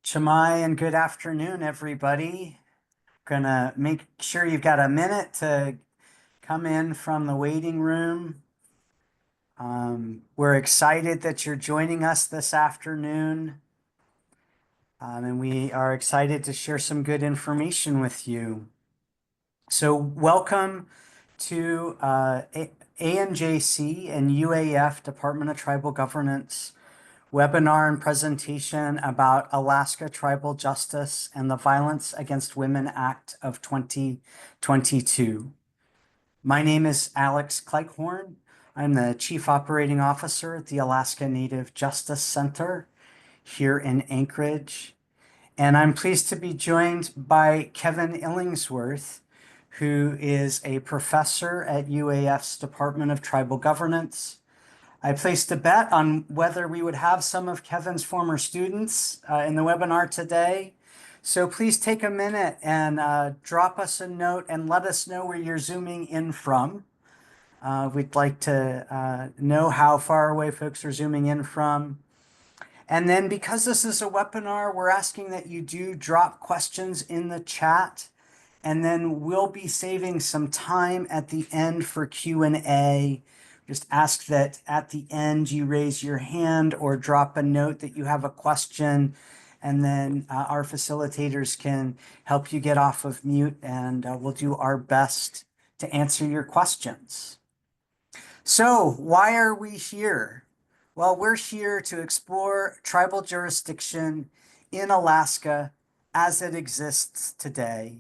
Chamai, and good afternoon, everybody. Gonna make sure you've got a minute to come in from the waiting room. We're excited that you're joining us this afternoon, and we are excited to share some good information with you. So welcome to ANJC and UAF Department of Tribal Governance webinar and presentation about Alaska Tribal Justice and the Violence Against Women Act of 2022. My name is Alex Cleghorn. I'm the Chief Operating Officer at the Alaska Native Justice Center here in Anchorage. And I'm pleased to be joined by Kevin Illingsworth, who is a professor at UAF's Department of Tribal Governance. I placed a bet on whether we would have some of Kevin's former students in the webinar today. So please take a minute and drop us a note and let us know where you're zooming in from. We'd like to know how far away folks are zooming in from. And then because this is a webinar, we're asking that you do drop questions in the chat. And then we'll be saving some time at the end for Q&A. Just ask that at the end you raise your hand or drop a note that you have a question, and then our facilitators can help you get off of mute, and we'll do our best to answer your questions. So why are we here? Well, we're here to explore tribal jurisdiction in Alaska as it exists today.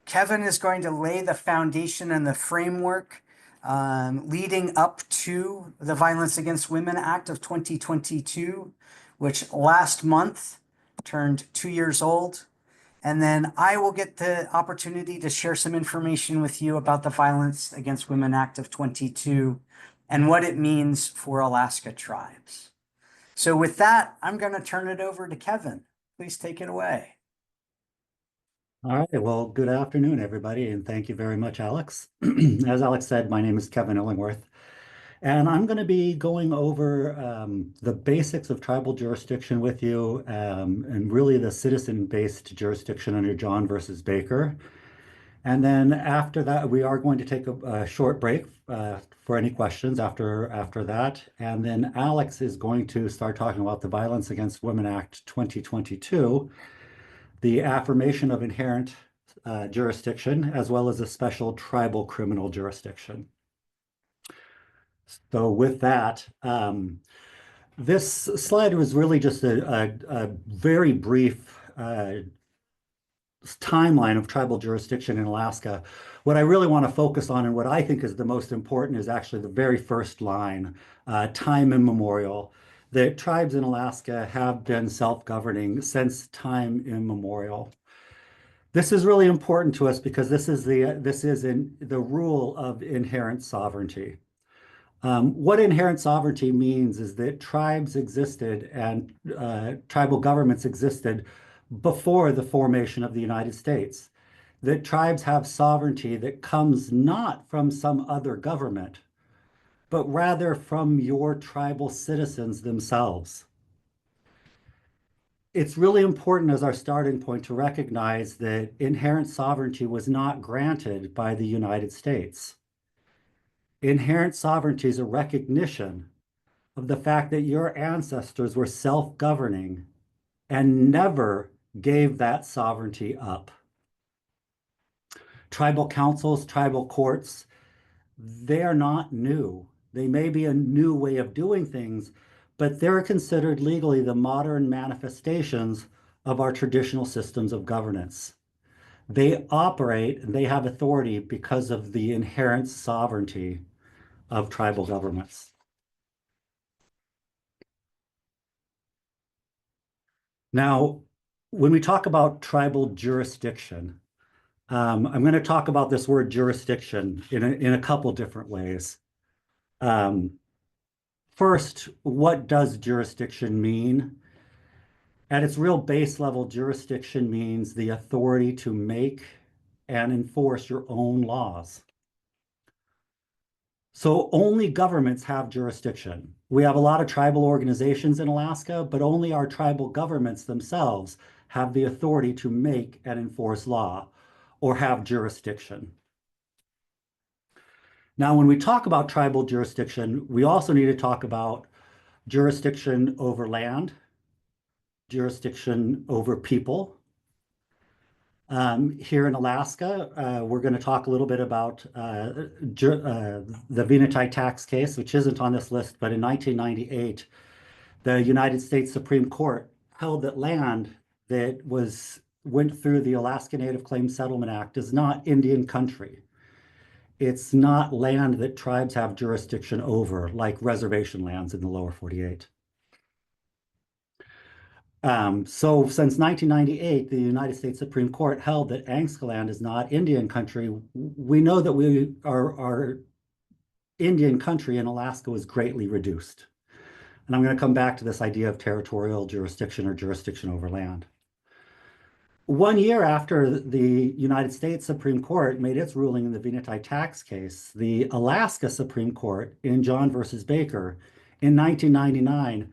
Kevin is going to lay the foundation and the framework leading up to the Violence Against Women Act of 2022, which last month turned 2 years old. And then I will get the opportunity to share some information with you about the Violence Against Women Act of 22 and what it means for Alaska tribes. So with that, I'm going to turn it over to Kevin. Please take it away. All right, well, good afternoon, everybody, and thank you very much, Alex. As Alex said, my name is Kevin Illingworth, and I'm going to be going over the basics of tribal jurisdiction with you, and really the citizen-based jurisdiction under John versus Baker. And then after that, we are going to take a short break for any questions after that. And then Alex is going to start talking about the Violence Against Women Act 2022, the affirmation of inherent jurisdiction, as well as a special tribal criminal jurisdiction. So with that, this slide was really just a very brief timeline of tribal jurisdiction in Alaska. What I really want to focus on and what I think is the most important is actually the very first line, time immemorial. The tribes in Alaska have been self-governing since time immemorial. This is really important to us because this is the rule of inherent sovereignty. What inherent sovereignty means is that tribes existed and tribal governments existed before the formation of the United States. That tribes have sovereignty that comes not from some other government, but rather from your tribal citizens themselves. It's really important as our starting point to recognize that inherent sovereignty was not granted by the United States. Inherent sovereignty is a recognition of the fact that your ancestors were self-governing and never gave that sovereignty up. Tribal councils, tribal courts, they are not new. They may be a new way of doing things, but they're considered legally the modern manifestations of our traditional systems of governance. They operate and they have authority because of the inherent sovereignty of tribal governments. Now, when we talk about tribal jurisdiction, I'm going to talk about this word jurisdiction in a couple different ways. First, what does jurisdiction mean? At its real base level, jurisdiction means the authority to make and enforce your own laws. So only governments have jurisdiction. We have a lot of tribal organizations in Alaska, but only our tribal governments themselves have the authority to make and enforce law or have jurisdiction. Now, when we talk about tribal jurisdiction, we also need to talk about jurisdiction over land, jurisdiction over people. Here in Alaska, we're going to talk a little bit about the Venati tax case, which isn't on this list, but in 1998, the United States Supreme Court held that land that went through the Alaska Native Claims Settlement Act is not Indian country. It's not land that tribes have jurisdiction over, like reservation lands in the lower 48. So since 1998, the United States Supreme Court held that Angska land is not Indian country. We know that our Indian country in Alaska was greatly reduced. And I'm going to come back to this idea of territorial jurisdiction or jurisdiction over land. 1 year after the United States Supreme Court made its ruling in the Venati tax case, the Alaska Supreme Court in John versus Baker in 1999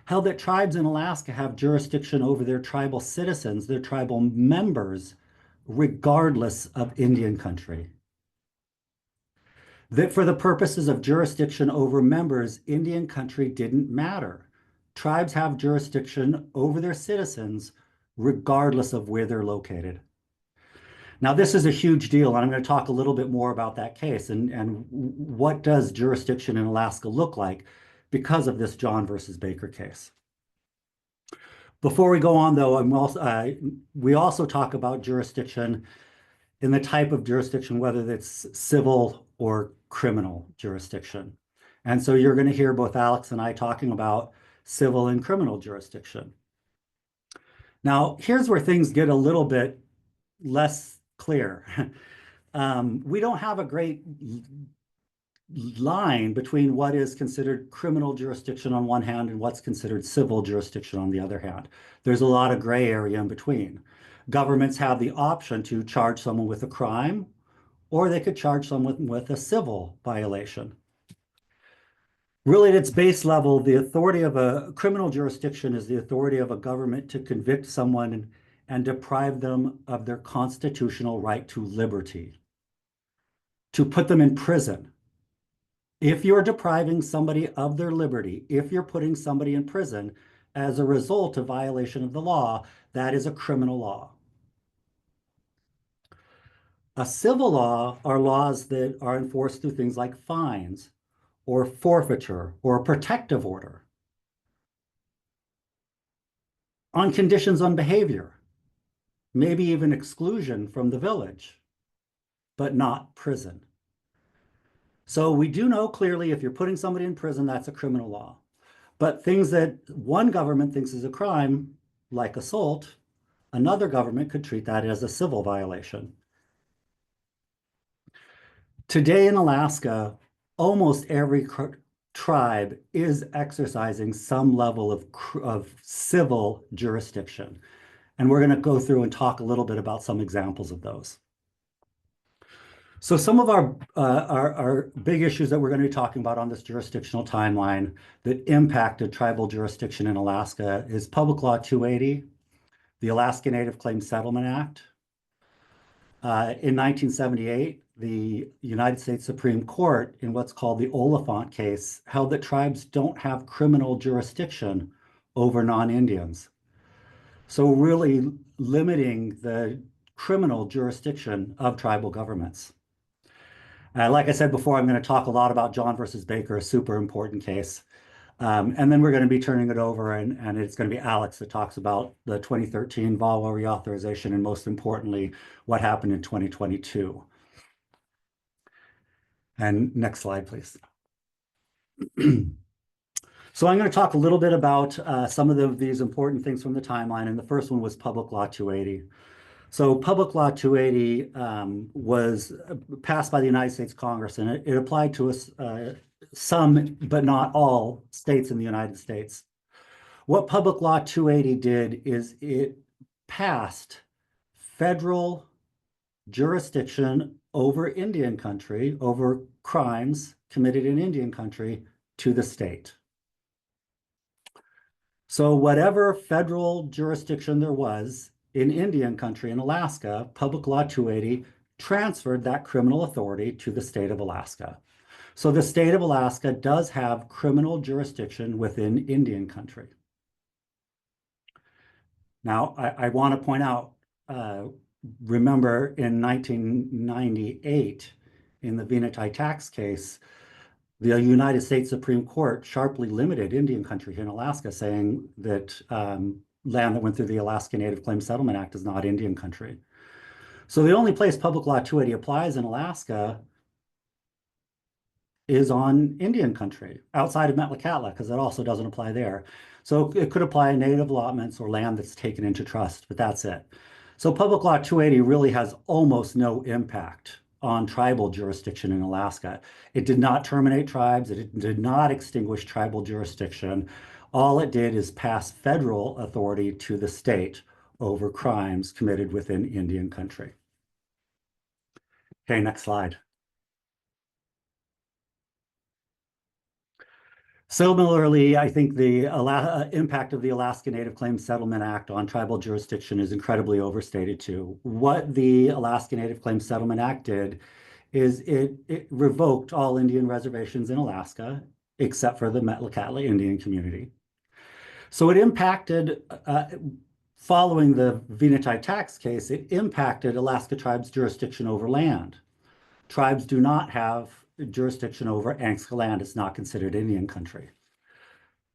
held that tribes in Alaska have jurisdiction over their tribal citizens, their tribal members, regardless of Indian country. That for the purposes of jurisdiction over members, Indian country didn't matter. Tribes have jurisdiction over their citizens regardless of where they're located. Now, this is a huge deal, and I'm going to talk a little bit more about that case and what does jurisdiction in Alaska look like because of this John versus Baker case. Before we go on, though, we also talk about jurisdiction in the type of jurisdiction, whether it's civil or criminal jurisdiction. And so you're going to hear both Alex and I talking about civil and criminal jurisdiction. Now, here's where things get a little bit less clear. We don't have a great line between what is considered criminal jurisdiction on one hand and what's considered civil jurisdiction on the other hand. There's a lot of gray area in between. Governments have the option to charge someone with a crime, or they could charge someone with a civil violation. Really, at its base level, the authority of a criminal jurisdiction is the authority of a government to convict someone and deprive them of their constitutional right to liberty, to put them in prison. If you're depriving somebody of their liberty, if you're putting somebody in prison as a result of violation of the law, that is a criminal law. A civil law are laws that are enforced through things like fines or forfeiture or a protective order on conditions on behavior, maybe even exclusion from the village, but not prison. So we do know clearly if you're putting somebody in prison, that's a criminal law. But things that one government thinks is a crime, like assault, another government could treat that as a civil violation. Today in Alaska, almost every tribe is exercising some level of civil jurisdiction. And we're going to go through and talk a little bit about some examples of those. So some of our big issues that we're going to be talking about on this jurisdictional timeline that impacted tribal jurisdiction in Alaska is Public Law 280, the Alaska Native Claims Settlement Act. In 1978, the United States Supreme Court, in what's called the Oliphant case, held that tribes don't have criminal jurisdiction over non-Indians. So really limiting the criminal jurisdiction of tribal governments. Like I said before, I'm going to talk a lot about John versus Baker, a super important case. And then we're going to be turning it over, and it's going to be Alex that talks about the 2013 VAWA reauthorization, and most importantly, what happened in 2022. And next slide, please. So I'm going to talk a little bit about some of these important things from the timeline, and the first one was Public Law 280. So Public Law 280 was passed by the United States Congress, and it applied to some, but not all, states in the United States. What Public Law 280 did is it passed federal jurisdiction over Indian country, over crimes committed in Indian country, to the state. So whatever federal jurisdiction there was in Indian country in Alaska, Public Law 280 transferred that criminal authority to the state of Alaska. So the state of Alaska does have criminal jurisdiction within Indian country. Now, I want to point out, remember in 1998, in the Venati tax case, the United States Supreme Court sharply limited Indian country in Alaska, saying that land that went through the Alaska Native Claims Settlement Act is not Indian country. So the only place Public Law 280 applies in Alaska is on Indian country, outside of Metlakatla, because it also doesn't apply there. So it could apply native allotments or land that's taken into trust, but that's it. So Public Law 280 really has almost no impact on tribal jurisdiction in Alaska. It did not terminate tribes. It did not extinguish tribal jurisdiction. All it did is pass federal authority to the state over crimes committed within Indian country. Okay, next slide. Similarly, I think the impact of the Alaska Native Claims Settlement Act on tribal jurisdiction is incredibly overstated too. What the Alaska Native Claims Settlement Act did is it revoked all Indian reservations in Alaska, except for the Metlakatla Indian community. So it impacted, following the Venati tax case, it impacted Alaska tribes' jurisdiction over land. Tribes do not have jurisdiction over Angska land. It's not considered Indian country.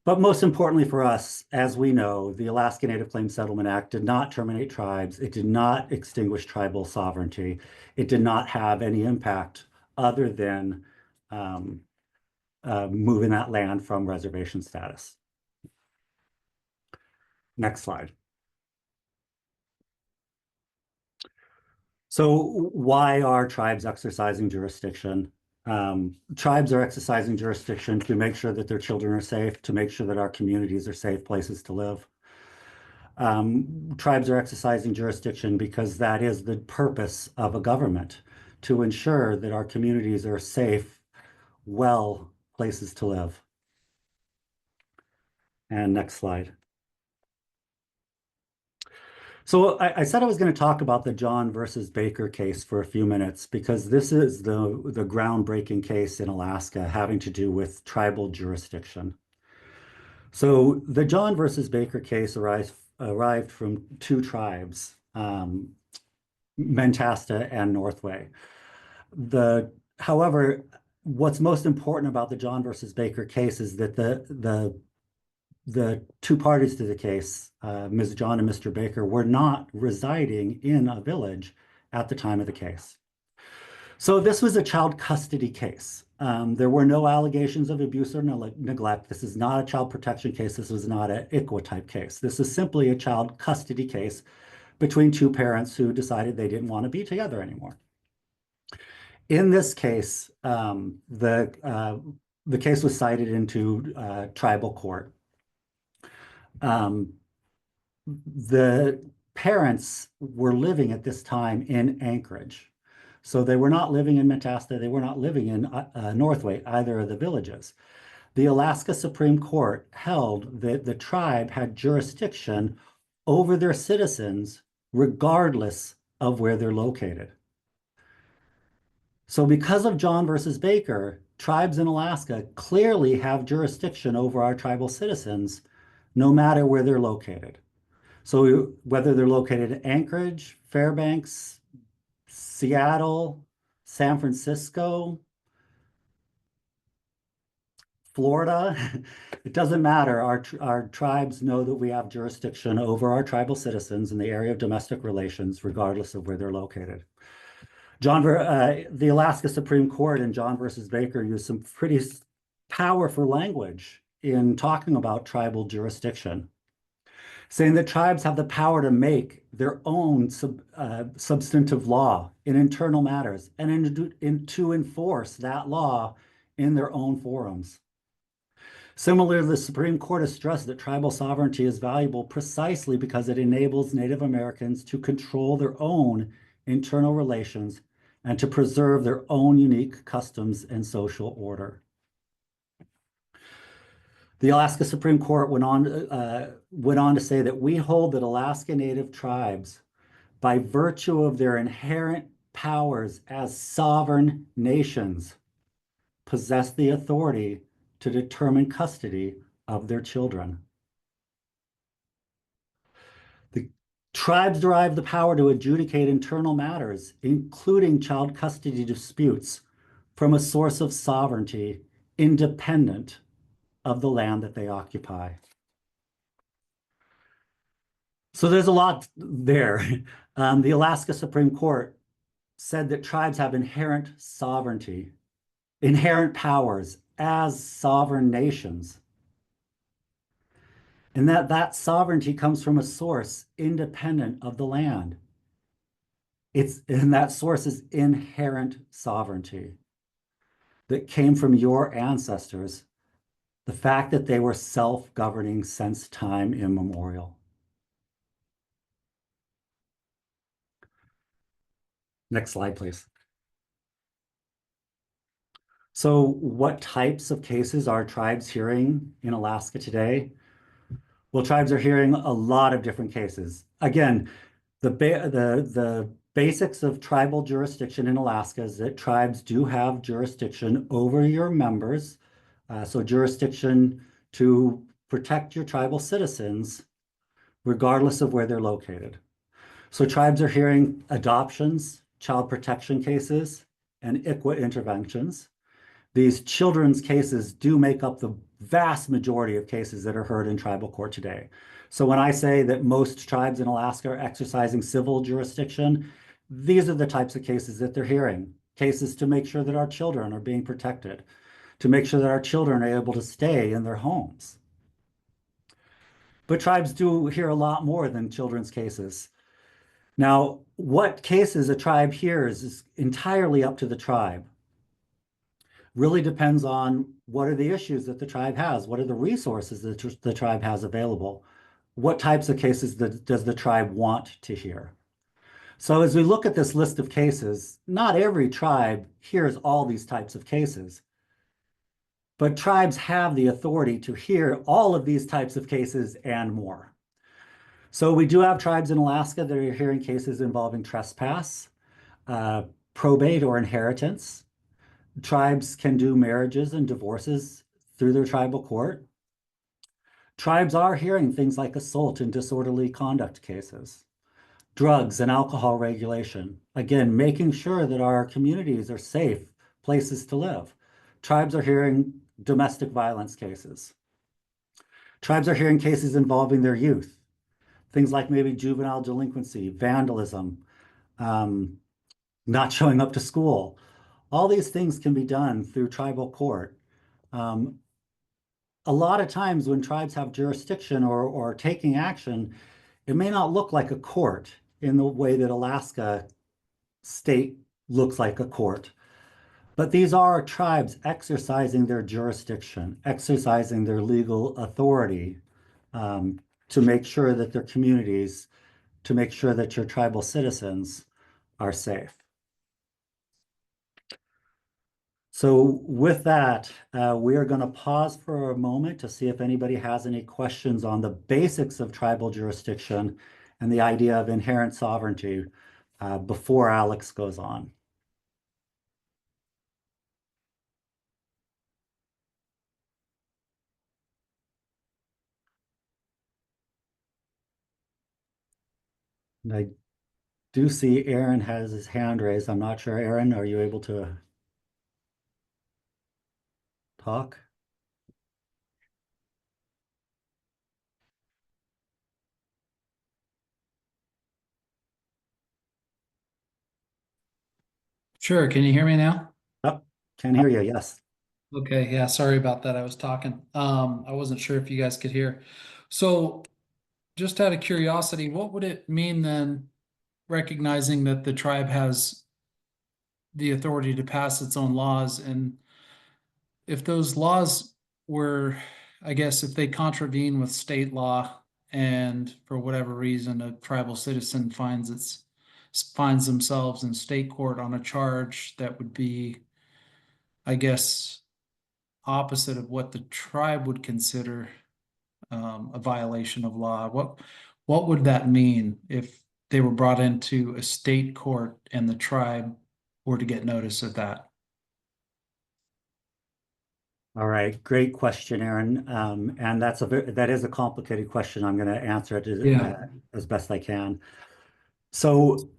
But most importantly for us, as we know, the Alaska Native Claims Settlement Act did not terminate tribes. It did not extinguish tribal sovereignty. It did not have any impact other than moving that land from reservation status. Next slide. So why are tribes exercising jurisdiction? Tribes are exercising jurisdiction to make sure that their children are safe, to make sure that our communities are safe places to live. Tribes are exercising jurisdiction because that is the purpose of a government, to ensure that our communities are safe, well places to live. And next slide. So I said I was going to talk about the John versus Baker case for a few minutes because this is the groundbreaking case in Alaska having to do with tribal jurisdiction. So the John versus Baker case arrived from two tribes, Mentasta and Northway. However, what's most important about the John versus Baker case is that the two parties to the case, Ms. John and Mr. Baker, were not residing in a village at the time of the case. So this was a child custody case. There were no allegations of abuse or neglect. This is not a child protection case. This was not an ICWA type case. This is simply a child custody case between two parents who decided they didn't want to be together anymore. In this case, the case was cited into tribal court. The parents were living at this time in Anchorage. So they were not living in Metasta. They were not living in Northway, either of the villages. The Alaska Supreme Court held that the tribe had jurisdiction over their citizens regardless of where they're located. So because of John versus Baker, tribes in Alaska clearly have jurisdiction over our tribal citizens, no matter where they're located. So whether they're located in Anchorage, Fairbanks, Seattle, San Francisco, Florida, it doesn't matter. Our tribes know that we have jurisdiction over our tribal citizens in the area of domestic relations, regardless of where they're located. The Alaska Supreme Court in John versus Baker used some pretty powerful language in talking about tribal jurisdiction, saying that tribes have the power to make their own substantive law in internal matters and to enforce that law in their own forums. Similarly, the Supreme Court has stressed that tribal sovereignty is valuable precisely because it enables Native Americans to control their own internal relations and to preserve their own unique customs and social order. The Alaska Supreme Court went on to say that we hold that Alaska Native tribes, by virtue of their inherent powers as sovereign nations, possess the authority to determine custody of their children. The tribes derive the power to adjudicate internal matters, including child custody disputes, from a source of sovereignty independent of the land that they occupy. So there's a lot there. The Alaska Supreme Court said that tribes have inherent sovereignty, inherent powers as sovereign nations, and that sovereignty comes from a source independent of the land. And that source is inherent sovereignty that came from your ancestors, the fact that they were self-governing since time immemorial. Next slide, please. So what types of cases are tribes hearing in Alaska today? Well, tribes are hearing a lot of different cases. Again, the basics of tribal jurisdiction in Alaska is that tribes do have jurisdiction over your members, so jurisdiction to protect your tribal citizens, regardless of where they're located. So tribes are hearing adoptions, child protection cases, and ICWA interventions. These children's cases do make up the vast majority of cases that are heard in tribal court today. So when I say that most tribes in Alaska are exercising civil jurisdiction, these are the types of cases that they're hearing. Cases to make sure that our children are being protected, to make sure that our children are able to stay in their homes. But tribes do hear a lot more than children's cases. Now, what cases a tribe hears is entirely up to the tribe. Really depends on what are the issues that the tribe has, what are the resources that the tribe has available, what types of cases does the tribe want to hear. So as we look at this list of cases, not every tribe hears all these types of cases, but tribes have the authority to hear all of these types of cases and more. So we do have tribes in Alaska that are hearing cases involving trespass, probate or inheritance. Tribes can do marriages and divorces through their tribal court. Tribes are hearing things like assault and disorderly conduct cases, drugs and alcohol regulation. Again, making sure that our communities are safe places to live. Tribes are hearing domestic violence cases. Tribes are hearing cases involving their youth, things like maybe juvenile delinquency, vandalism, not showing up to school. All these things can be done through tribal court. A lot of times when tribes have jurisdiction or taking action, it may not look like a court in the way that Alaska state looks like a court. But these are tribes exercising their jurisdiction, exercising their legal authority to make sure that their communities, to make sure that your tribal citizens are safe. So with that, we are going to pause for a moment to see if anybody has any questions on the basics of tribal jurisdiction and the idea of inherent sovereignty before Alex goes on. And I do see Aaron has his hand raised. I'm not sure, Aaron, are you able to talk? Sure. Can you hear me now? Oh, can hear you, yes. Okay. Yeah. Sorry about that. I was talking. I wasn't sure if you guys could hear. So just out of curiosity, what would it mean then, recognizing that the tribe has the authority to pass its own laws? And if those laws were, I guess, if they contravene with state law and for whatever reason, a tribal citizen finds themselves in state court on a charge that would be, I guess, opposite of what the tribe would consider a violation of law, what would that mean if they were brought into a state court and the tribe were to get notice of that? All right, great question, Aaron. And that is a complicated question. I'm going to answer it Yeah. as best I can. So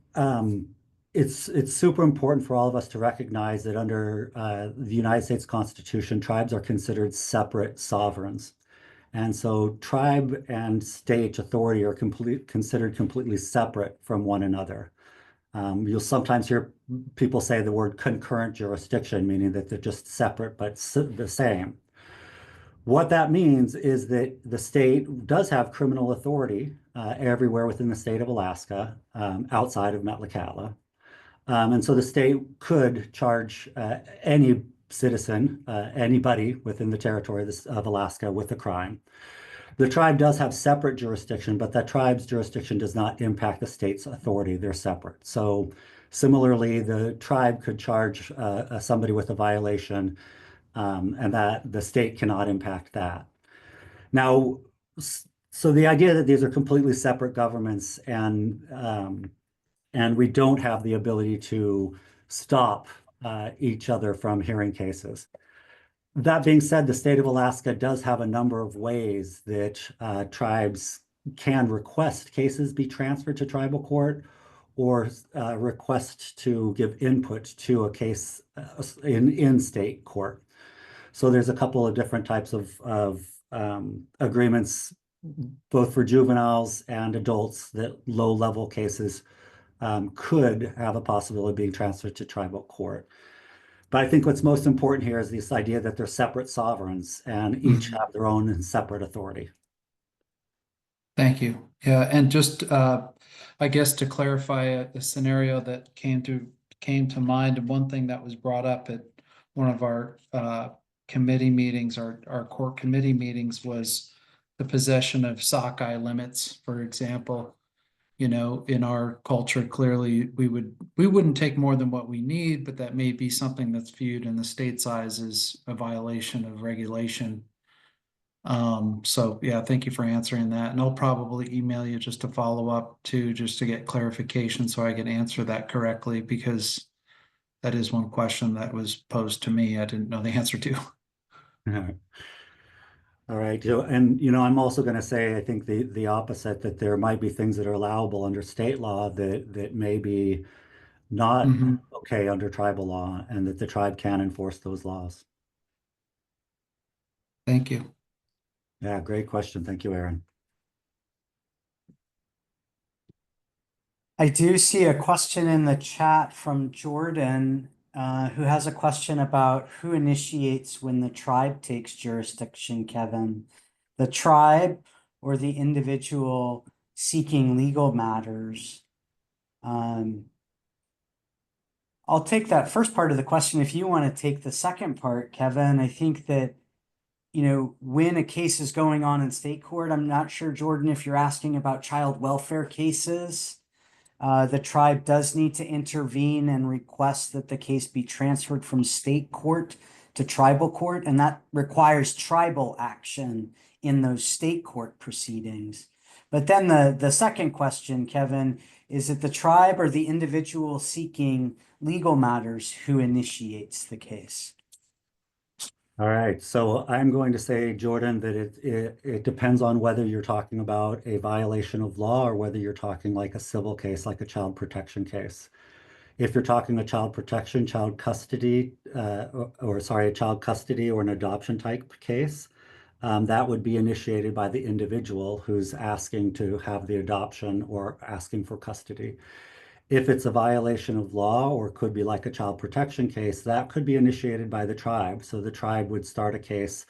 it's super important for all of us to recognize that under the United States Constitution, tribes are considered separate sovereigns. And so tribe and state authority are considered completely separate from one another. You'll sometimes hear people say the word concurrent jurisdiction, meaning that they're just separate but the same. What that means is that the state does have criminal authority everywhere within the state of Alaska, outside of Metlakatla. And so the state could charge any citizen, anybody within the territory of Alaska with a crime. The tribe does have separate jurisdiction, but that tribe's jurisdiction does not impact the state's authority. They're separate. So similarly, the tribe could charge somebody with a violation, and that the state cannot impact that. Now, so the idea that these are completely separate governments and we don't have the ability to stop each other from hearing cases. That being said, the state of Alaska does have a number of ways that tribes can request cases be transferred to tribal court or request to give input to a case in state court. So there's a couple of different types of agreements, both for juveniles and adults, that low-level cases could have a possibility of being transferred to tribal court. But I think what's most important here is this idea that they're separate sovereigns and each have their own separate authority. Thank you. Yeah, and just I guess to clarify a scenario that came to mind, and one thing that was brought up at one of our committee meetings, our court committee meetings, was the possession of sockeye limits, for example. You know, in our culture, clearly we wouldn't take more than what we need, but that may be something that's viewed in the state's eyes as a violation of regulation. So yeah, thank you for answering that. And I'll probably email you just to follow up too, just to get clarification so I can answer that correctly, because that is one question that was posed to me I didn't know the answer to. All right. And, I'm also going to say, I think the opposite, that there might be things that are allowable under state law that may be not okay under tribal law, and that the tribe can enforce those laws. Thank you. Yeah, great question. Thank you, Aaron. I do see a question in the chat from Jordan, who has a question about who initiates when the tribe takes jurisdiction, Kevin. The tribe or the individual seeking legal matters? I'll take that first part of the question. If you want to take the second part, Kevin, I think that, when a case is going on in state court, I'm not sure, Jordan, if you're asking about child welfare cases. The tribe does need to intervene and request that the case be transferred from state court to tribal court, and that requires tribal action in those state court proceedings. But then the second question, Kevin, is it the tribe or the individual seeking legal matters who initiates the case? All right, so I'm going to say, Jordan, that it depends on whether you're talking about a violation of law or whether you're talking like a civil case, like a child protection case. If you're talking a child protection, child custody, a child custody or an adoption type case, that would be initiated by the individual who's asking to have the adoption or asking for custody. If it's a violation of law, or could be like a child protection case, that could be initiated by the tribe. So the tribe would start a case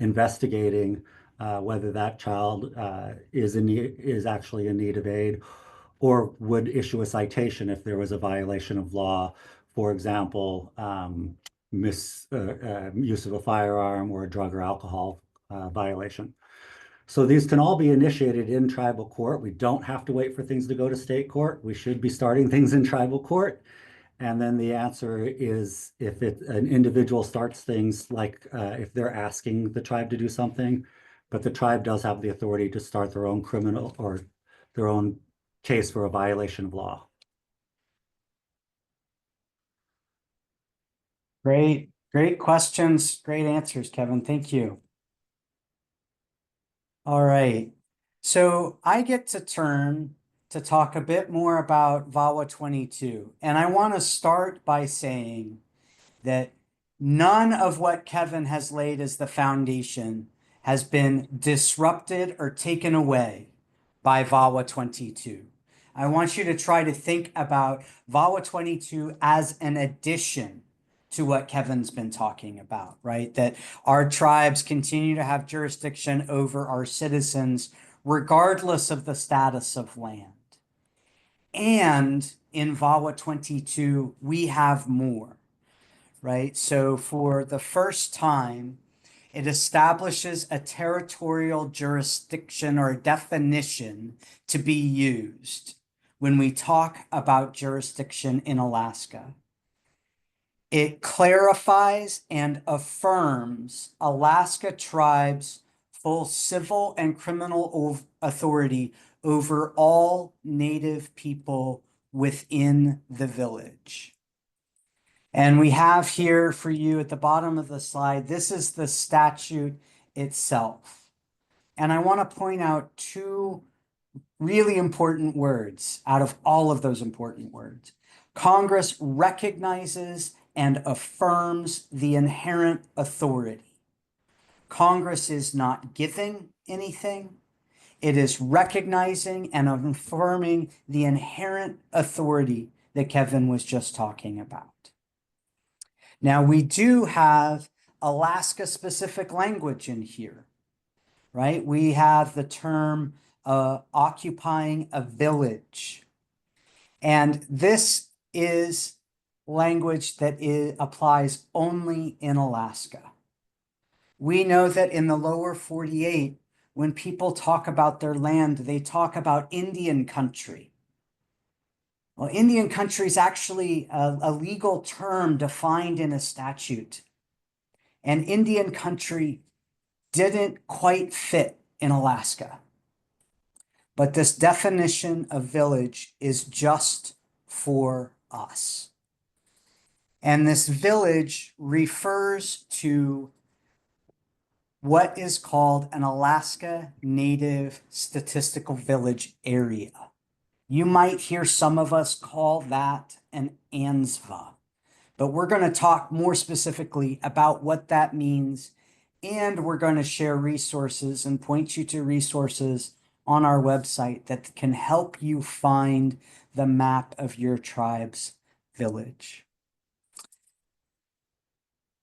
investigating whether that child is actually in need of aid, or would issue a citation if there was a violation of law. For example, use of a firearm or a drug or alcohol violation. So these can all be initiated in tribal court. We don't have to wait for things to go to state court. We should be starting things in tribal court. And then the answer is if an individual starts things like if they're asking the tribe to do something, but the tribe does have the authority to start their own criminal or their own case for a violation of law. Great questions, great answers, Kevin. Thank you. All right. So I get to turn to talk a bit more about VAWA 22. And I want to start by saying that none of what Kevin has laid as the foundation has been disrupted or taken away by VAWA 22. I want you to try to think about VAWA 22 as an addition to what Kevin's been talking about, right? That our tribes continue to have jurisdiction over our citizens, regardless of the status of land. And in VAWA 22, we have more, right? So for the first time, it establishes a territorial jurisdiction or a definition to be used when we talk about jurisdiction in Alaska. It clarifies and affirms Alaska tribes' full civil and criminal authority over all Native people within the village. And we have here for you at the bottom of the slide, this is the statute itself. And I want to point out two really important words out of all of those important words. Congress recognizes and affirms the inherent authority. Congress is not giving anything. It is recognizing and affirming the inherent authority that Kevin was just talking about. Now, we do have Alaska-specific language in here, right? We have the term occupying a village. And this is language that applies only in Alaska. We know that in the lower 48, when people talk about their land, they talk about Indian country. Well, Indian country is actually a legal term defined in a statute. And Indian country didn't quite fit in Alaska. But this definition of village is just for us. And this village refers to what is called an Alaska Native Statistical Village area. You might hear some of us call that an ANSVA, but we're going to talk more specifically about what that means, and we're going to share resources and point you to resources on our website that can help you find the map of your tribe's village.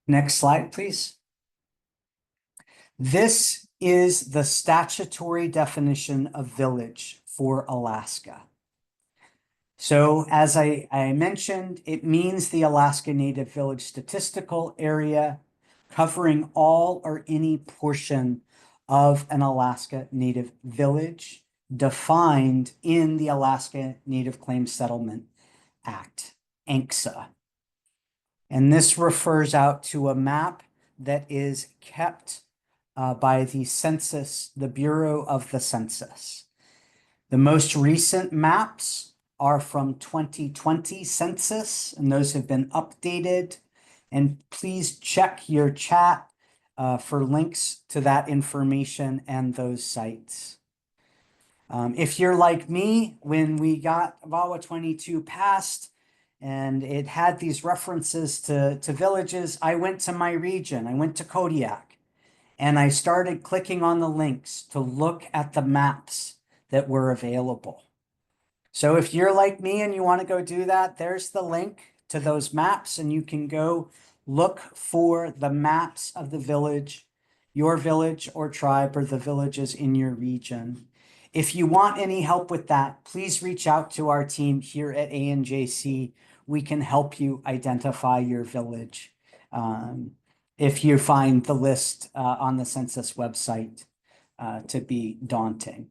Next slide, please. This is the statutory definition of village for Alaska. So as I mentioned, it means the Alaska Native Village Statistical Area covering all or any portion of an Alaska Native village defined in the Alaska Native Claims Settlement Act, ANCSA. And this refers out to a map that is kept by the census, the Bureau of the Census. The most recent maps are from 2020 census, and those have been updated. And please check your chat for links to that information and those sites. If you're like me, when we got VAWA 22 passed and it had these references to villages, I went to my region, I went to Kodiak, and I started clicking on the links to look at the maps that were available. So if you're like me and you want to go do that, there's the link to those maps, and you can go look for the maps of the village, your village or tribe, or the villages in your region. If you want any help with that, please reach out to our team here at ANJC. We can help you identify your village if you find the list on the census website to be daunting.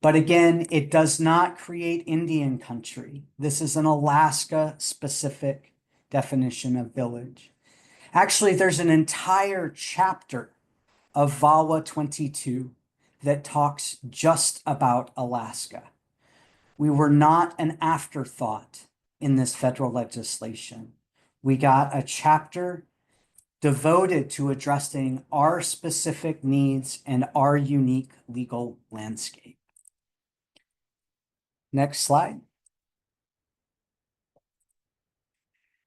But again, it does not create Indian country. This is an Alaska-specific definition of village. Actually, there's an entire chapter of VAWA 22 that talks just about Alaska. We were not an afterthought in this federal legislation. We got a chapter devoted to addressing our specific needs and our unique legal landscape. Next slide.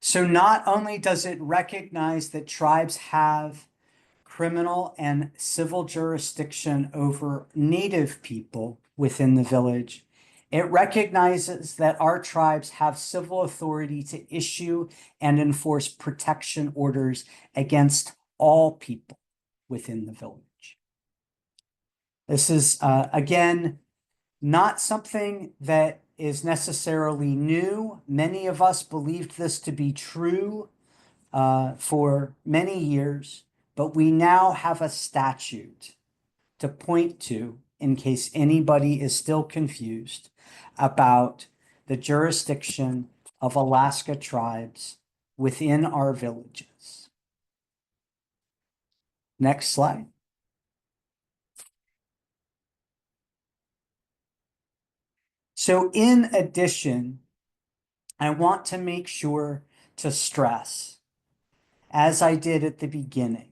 So not only does it recognize that tribes have criminal and civil jurisdiction over native people within the village, it recognizes that our tribes have civil authority to issue and enforce protection orders against all people within the village. This is, again, not something that is necessarily new. Many of us believed this to be true for many years, but we now have a statute to point to in case anybody is still confused about the jurisdiction of Alaska tribes within our villages. Next slide. So in addition, I want to make sure to stress, as I did at the beginning,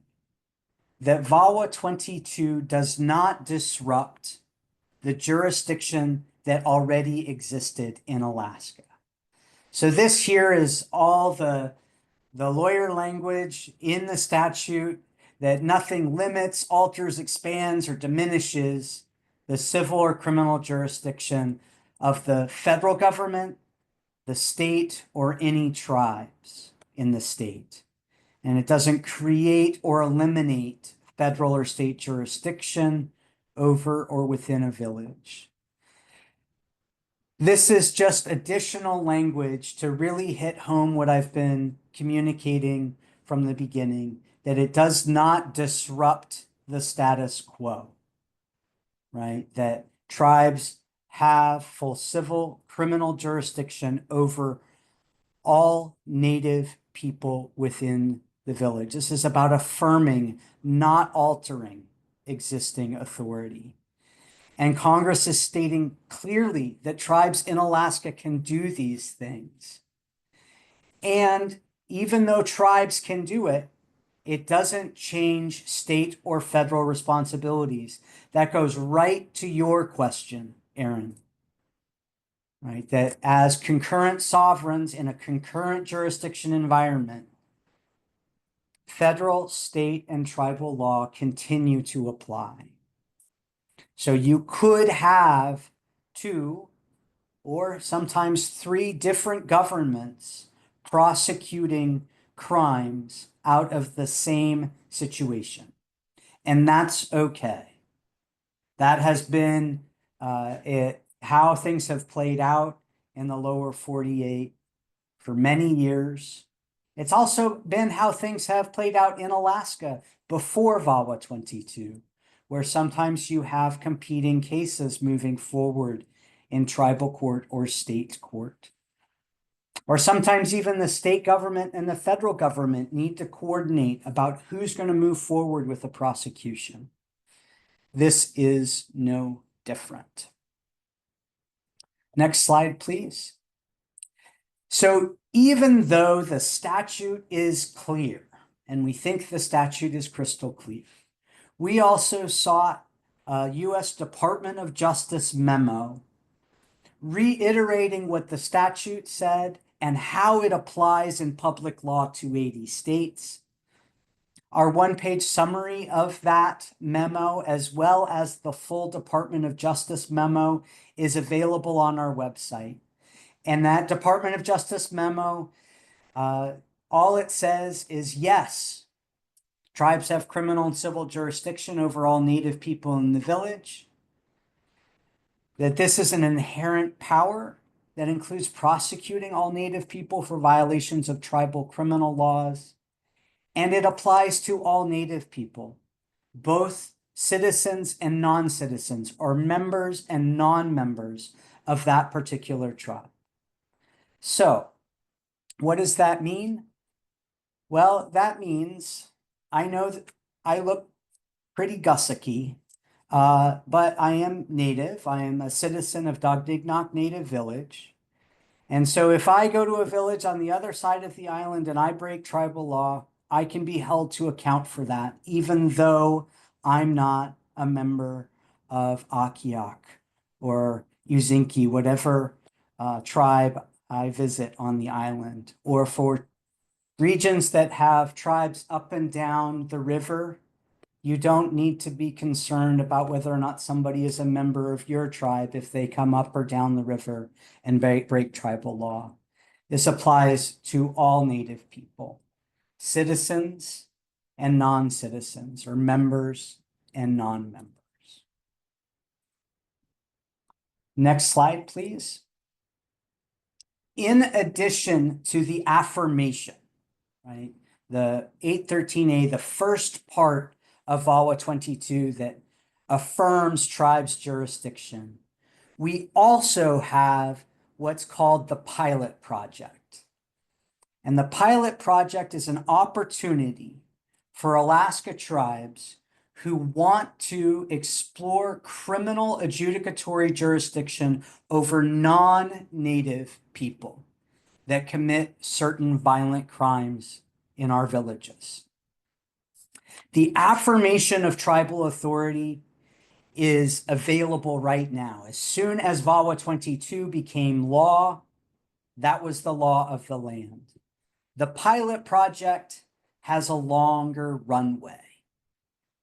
that VAWA 22 does not disrupt the jurisdiction that already existed in Alaska. So this here is all the lawyer language in the statute that nothing limits, alters, expands, or diminishes the civil or criminal jurisdiction of the federal government, the state, or any tribes in the state. And it doesn't create or eliminate federal or state jurisdiction over or within a village. This is just additional language to really hit home what I've been communicating from the beginning, that it does not disrupt the status quo, right? That tribes have full civil criminal jurisdiction over all native people within the village. This is about affirming, not altering existing authority. And Congress is stating clearly that tribes in Alaska can do these things. And even though tribes can do it, it doesn't change state or federal responsibilities. That goes right to your question, Aaron. Right? That as concurrent sovereigns in a concurrent jurisdiction environment, federal, state, and tribal law continue to apply. So you could have 2 or sometimes 3 different governments prosecuting crimes out of the same situation. And that's okay. That has been how things have played out in the lower 48 for many years. It's also been how things have played out in Alaska before VAWA 22, where sometimes you have competing cases moving forward in tribal court or state court. Or sometimes even the state government and the federal government need to coordinate about who's going to move forward with the prosecution. This is no different. Next slide, please. So even though the statute is clear, and we think the statute is crystal clear, we also sought a U.S. Department of Justice memo reiterating what the statute said and how it applies in public law 280 states. Our one-page summary of that memo, as well as the full Department of Justice memo, is available on our website. And that Department of Justice memo, all it says is, yes, tribes have criminal and civil jurisdiction over all native people in the village. That this is an inherent power that includes prosecuting all native people for violations of tribal criminal laws. And it applies to all native people, both citizens and non-citizens, or members and non-members of that particular tribe. So, what does that mean? Well, that means I know that I look pretty Gussacky, but I am native. I am a citizen of Dogdignock Native Village. And so if I go to a village on the other side of the island and I break tribal law, I can be held to account for that, even though I'm not a member of Akiak or Uzinki, whatever tribe I visit on the island. Or for regions that have tribes up and down the river, you don't need to be concerned about whether or not somebody is a member of your tribe if they come up or down the river and break tribal law. This applies to all Native people, citizens and non-citizens, or members and non-members. Next slide, please. In addition to the affirmation, right, the 813A, the first part of VAWA 22 that affirms tribes' jurisdiction, we also have what's called the pilot project. And the pilot project is an opportunity for Alaska tribes who want to explore criminal adjudicatory jurisdiction over non-native people that commit certain violent crimes in our villages. The affirmation of tribal authority is available right now. As soon as VAWA 22 became law, that was the law of the land. The pilot project has a longer runway.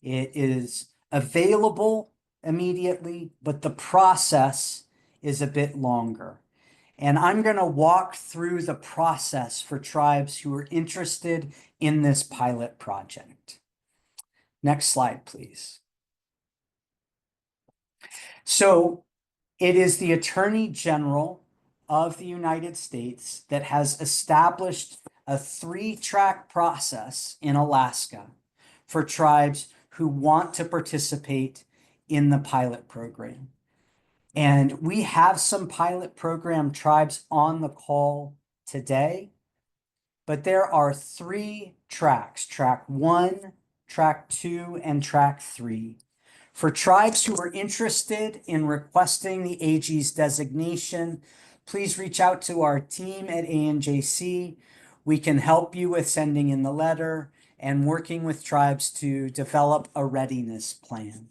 It is available immediately, but the process is a bit longer. And I'm going to walk through the process for tribes who are interested in this pilot project. Next slide, please. So it is the Attorney General of the United States that has established a 3-track process in Alaska for tribes who want to participate in the pilot program. And we have some pilot program tribes on the call today, but there are 3 tracks, track 1, track 2, and track 3. For tribes who are interested in requesting the AG's designation, please reach out to our team at ANJC. We can help you with sending in the letter and working with tribes to develop a readiness plan.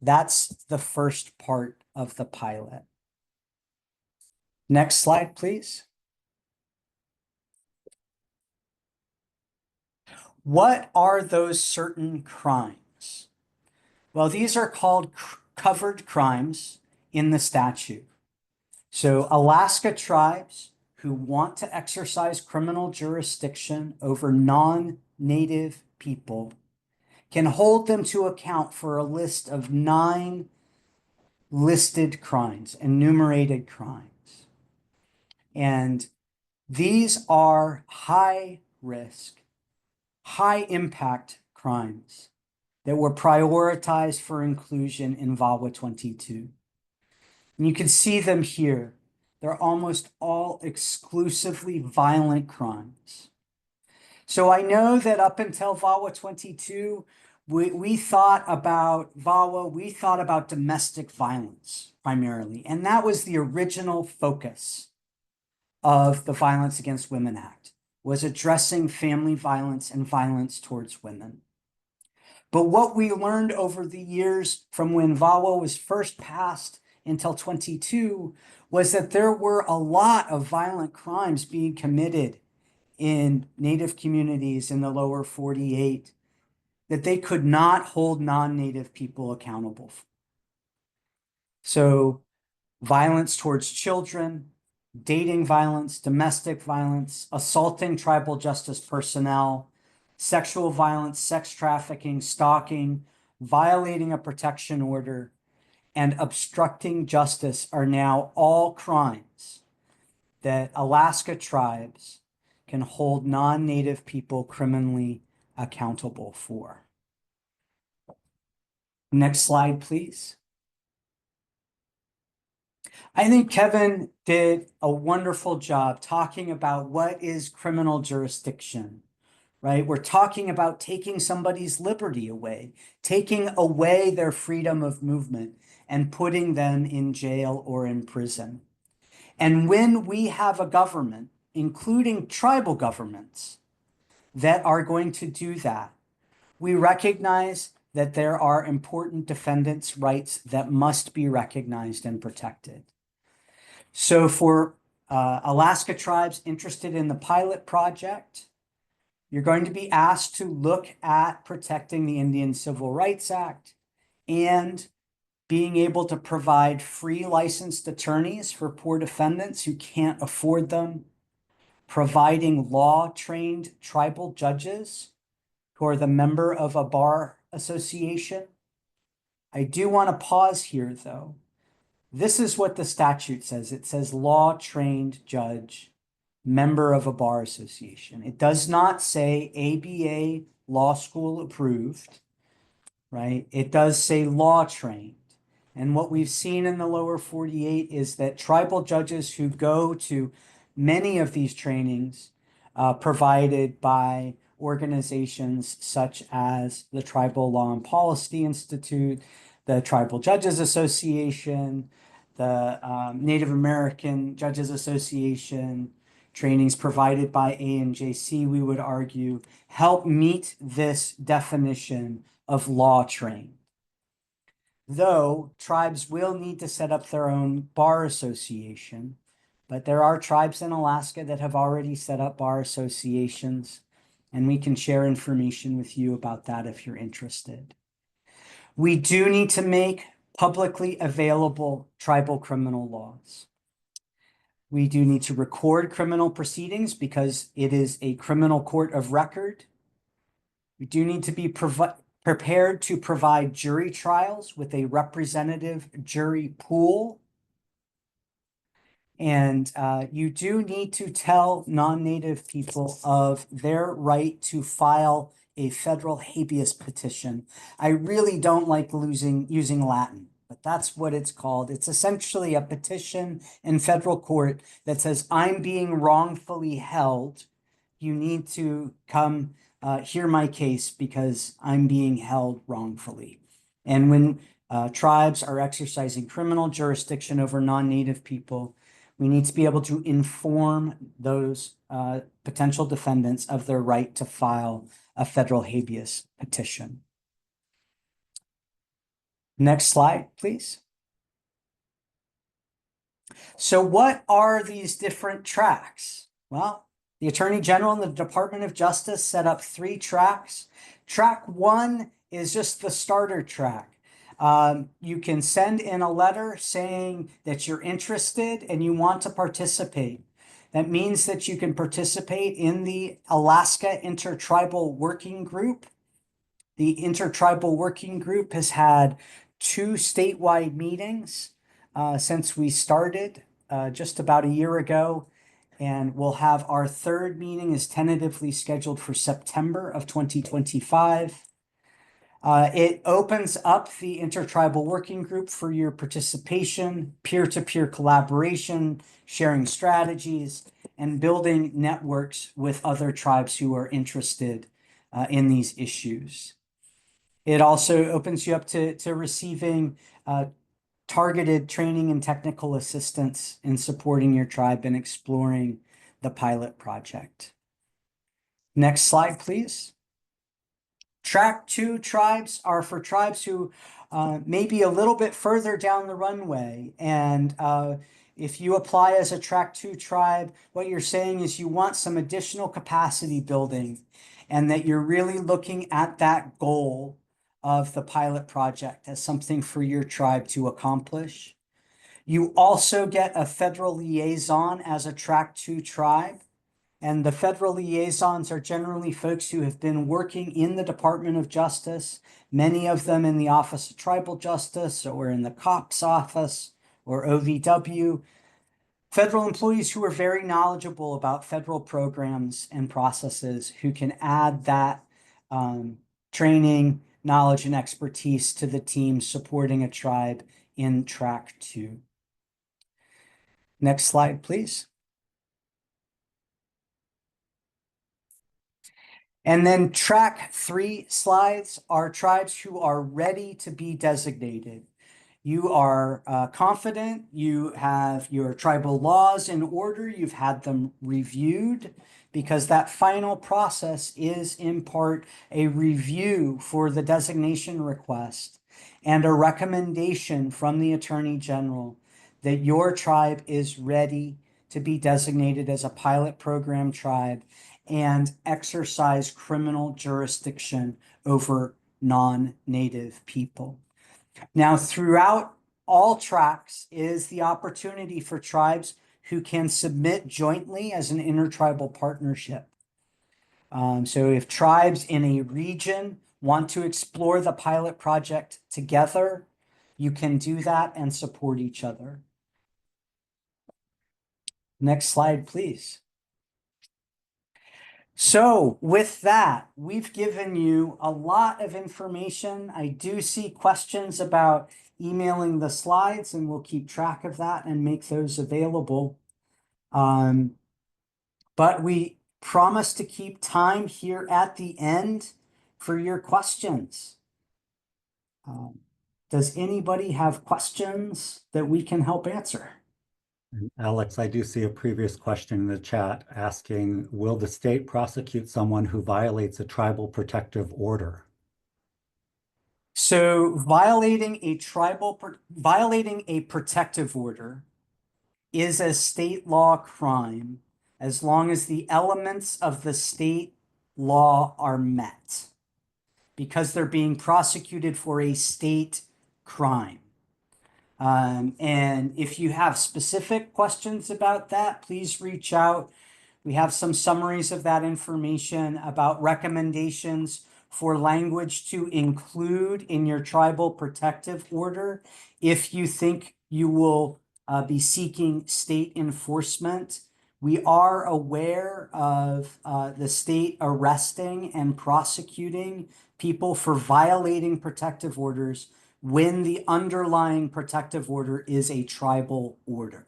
That's the first part of the pilot. Next slide, please. What are those certain crimes? Well, these are called covered crimes in the statute. So Alaska tribes who want to exercise criminal jurisdiction over non-native people can hold them to account for a list of 9 listed crimes, enumerated crimes. And these are high risk, high impact crimes that were prioritized for inclusion in VAWA 22. And you can see them here. They're almost all exclusively violent crimes. So I know that up until VAWA 22, we thought about VAWA, we thought about domestic violence primarily. And that was the original focus of the Violence Against Women Act, was addressing family violence and violence towards women. But what we learned over the years from when VAWA was first passed until 22 was that there were a lot of violent crimes being committed in Native communities in the lower 48 that they could not hold non-Native people accountable for. So violence towards children, dating violence, domestic violence, assaulting tribal justice personnel, sexual violence, sex trafficking, stalking, violating a protection order, and obstructing justice are now all crimes that Alaska tribes can hold non-Native people criminally accountable for. Next slide, please. I think Kevin did a wonderful job talking about what is criminal jurisdiction, right? We're talking about taking somebody's liberty away, taking away their freedom of movement and putting them in jail or in prison. And when we have a government, including tribal governments, that are going to do that, we recognize that there are important defendants' rights that must be recognized and protected. So for Alaska tribes interested in the pilot project, you're going to be asked to look at protecting the Indian Civil Rights Act and being able to provide free licensed attorneys for poor defendants who can't afford them, providing law-trained tribal judges who are the member of a bar association. I do want to pause here, though. This is what the statute says. It says law-trained judge, member of a bar association. It does not say ABA law school approved, right? It does say law-trained. And what we've seen in the lower 48 is that tribal judges who go to many of these trainings provided by organizations such as the Tribal Law and Policy Institute, the Tribal Judges Association, the Native American Judges Association, trainings provided by ANJC, we would argue, help meet this definition of law trained. Though tribes will need to set up their own bar association, but there are tribes in Alaska that have already set up bar associations, and we can share information with you about that if you're interested. We do need to make publicly available tribal criminal laws. We do need to record criminal proceedings because it is a criminal court of record. We do need to be prepared to provide jury trials with a representative jury pool. And you do need to tell non-native people of their right to file a federal habeas petition. I really don't like using Latin, but that's what it's called. It's essentially a petition in federal court that says, I'm being wrongfully held. You need to come hear my case because I'm being held wrongfully. And when tribes are exercising criminal jurisdiction over non-native people, we need to be able to inform those potential defendants of their right to file a federal habeas petition. Next slide, please. So what are these different tracks? Well, the Attorney General and the Department of Justice set up 3 tracks. Track 1 is just the starter track. You can send in a letter saying that you're interested and you want to participate. That means that you can participate in the Alaska Intertribal Working Group. The Intertribal Working Group has had 2 statewide meetings since we started just about a year ago. And we'll have our 3rd meeting is tentatively scheduled for September of 2025. It opens up the Intertribal Working Group for your participation, peer-to-peer collaboration, sharing strategies, and building networks with other tribes who are interested in these issues. It also opens you up to receiving targeted training and technical assistance in supporting your tribe and exploring the pilot project. Next slide, please. Track 2 tribes are for tribes who may be a little bit further down the runway. And if you apply as a Track 2 tribe, what you're saying is you want some additional capacity building and that you're really looking at that goal of the pilot project as something for your tribe to accomplish. You also get a federal liaison as a Track 2 tribe. And the federal liaisons are generally folks who have been working in the Department of Justice, many of them in the Office of Tribal Justice or in the COPS office or OVW. Federal employees who are very knowledgeable about federal programs and processes who can add that training, knowledge and expertise to the team supporting a tribe in track 2. Next slide, please. And then track 3 slides are tribes who are ready to be designated. You are confident, you have your tribal laws in order, you've had them reviewed, because that final process is in part a review for the designation request and a recommendation from the Attorney General that your tribe is ready to be designated as a pilot program tribe and exercise criminal jurisdiction over non-native people. Now, throughout all tracks is the opportunity for tribes who can submit jointly as an intertribal partnership. So if tribes in a region want to explore the pilot project together, you can do that and support each other. Next slide, please. So with that, we've given you a lot of information. I do see questions about emailing the slides, and we'll keep track of that and make those available. But we promise to keep time here at the end for your questions. Does anybody have questions that we can help answer? Alex, I do see a previous question in the chat asking, will the state prosecute someone who violates a tribal protective order? So violating a protective order is a state law crime as long as the elements of the state law are met, because they're being prosecuted for a state crime. And if you have specific questions about that, please reach out. We have some summaries of that information about recommendations for language to include in your tribal protective order if you think you will be seeking state enforcement. We are aware of the state arresting and prosecuting people for violating protective orders when the underlying protective order is a tribal order.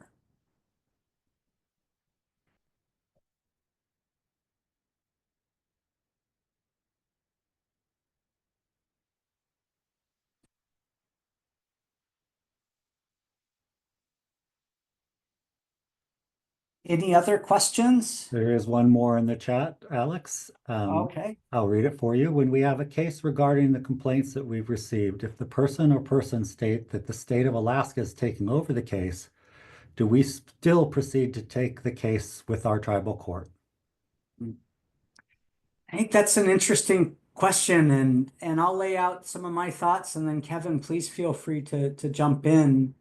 Any other questions? There is one more in the chat, Alex. Okay. I'll read it for you. When we have a case regarding the complaints that we've received, if the person or persons state that the state of Alaska is taking over the case, do we still proceed to take the case with our tribal court? I think that's an interesting question, and I'll lay out some of my thoughts, and then Kevin, please feel free to jump in.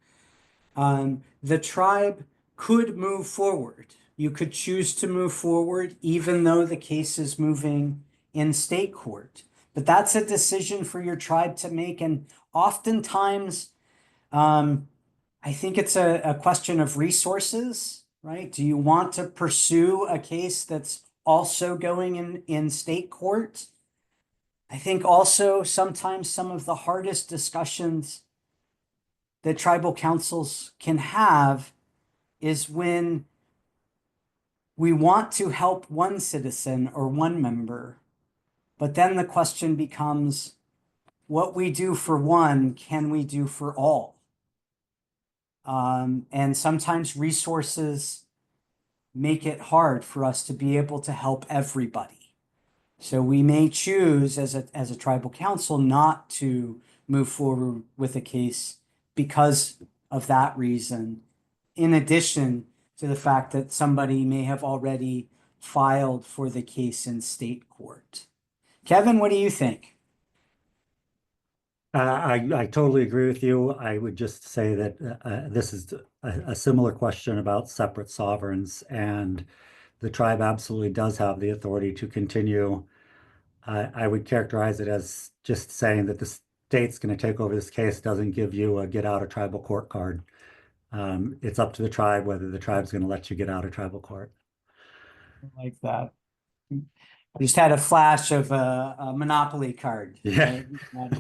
The tribe could move forward. You could choose to move forward even though the case is moving in state court. But that's a decision for your tribe to make. And oftentimes, I think it's a question of resources, right? Do you want to pursue a case that's also going in state court? I think also sometimes some of the hardest discussions that tribal councils can have is when we want to help one citizen or one member, but then the question becomes, what we do for one, can we do for all? And sometimes resources make it hard for us to be able to help everybody. So we may choose as a tribal council not to move forward with a case because of that reason, in addition to the fact that somebody may have already filed for the case in state court. Kevin, what do you think? I totally agree with you. I would just say that this is a similar question about separate sovereigns, and the tribe absolutely does have the authority to continue. I would characterize it as just saying that the state's going to take over this case doesn't give you a get out of tribal court card. It's up to the tribe whether the tribe's going to let you get out of tribal court. I like that. Just had a flash of a Monopoly card. Yeah. Right?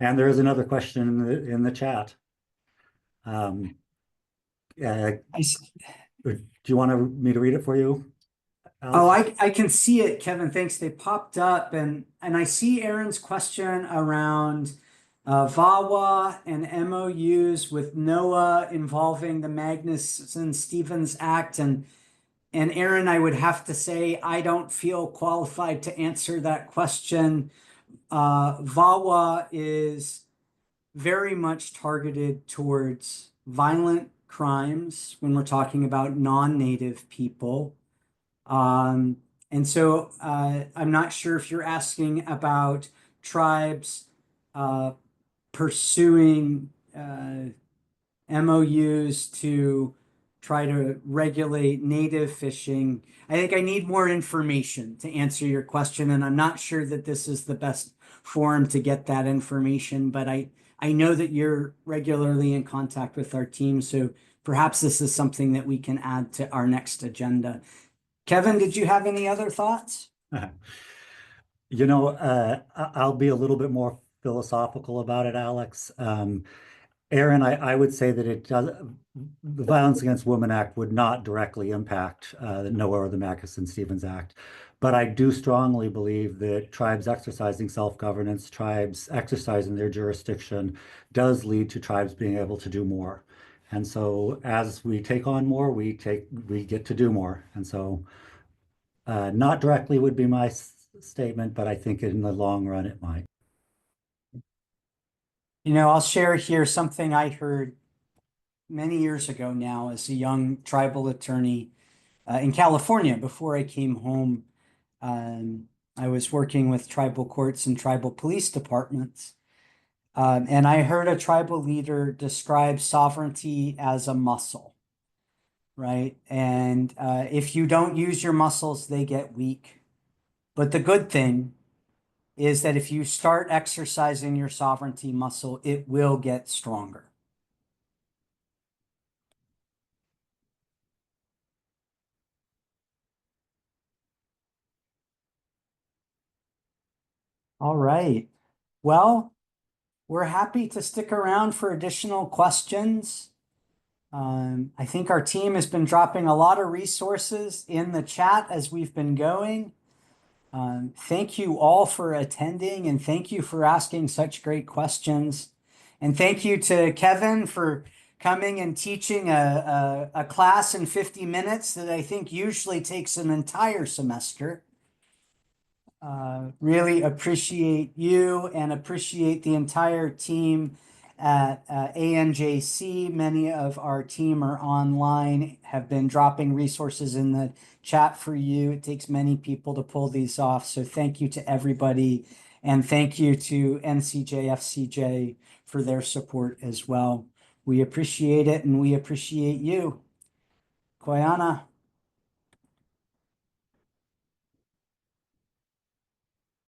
And there is another question in the chat. Um, do you want me to read it for you, Oh, Alex? I can see it, Kevin. Thanks. They popped up, and I see Aaron's question around VAWA and MOUs with NOAA involving the Magnuson-Stevens Act, and Aaron, I would have to say I don't feel qualified to answer that question. VAWA is very much targeted towards violent crimes when we're talking about non-native people. Um, and so I'm not sure if you're asking about tribes pursuing MOUs to try to regulate native fishing. I think I need more information to answer your question, and I'm not sure that this is the best forum to get that information, but I know that you're regularly in contact with our team, so perhaps this is something that we can add to our next agenda. Kevin, did you have any other thoughts? You know, I'll be a little bit more philosophical about it, Alex. Aaron, I would say that the Violence Against Women Act would not directly impact the NOAA or the Magnuson-Stevens Act. But I do strongly believe that tribes exercising self-governance, tribes exercising their jurisdiction does lead to tribes being able to do more. And so as we take on more, we get to do more. And so not directly would be my statement, but I think in the long run it might. You know, I'll share here something I heard many years ago now as a young tribal attorney in California before I came home. I was working with tribal courts and tribal police departments. And I heard a tribal leader describe sovereignty as a muscle, right? And if you don't use your muscles, they get weak. But the good thing is that if you start exercising your sovereignty muscle, it will get stronger. All right. Well, we're happy to stick around for additional questions. I think our team has been dropping a lot of resources in the chat as we've been going. Thank you all for attending, and thank you for asking such great questions. And thank you to Kevin for coming and teaching a class in 50 minutes that I think usually takes an entire semester. Really appreciate you and appreciate the entire team at ANJC. Many of our team are online, have been dropping resources in the chat for you. It takes many people to pull these off. So thank you to everybody. And thank you to NCJFCJ for their support as well. We appreciate it and we appreciate you. Koyana.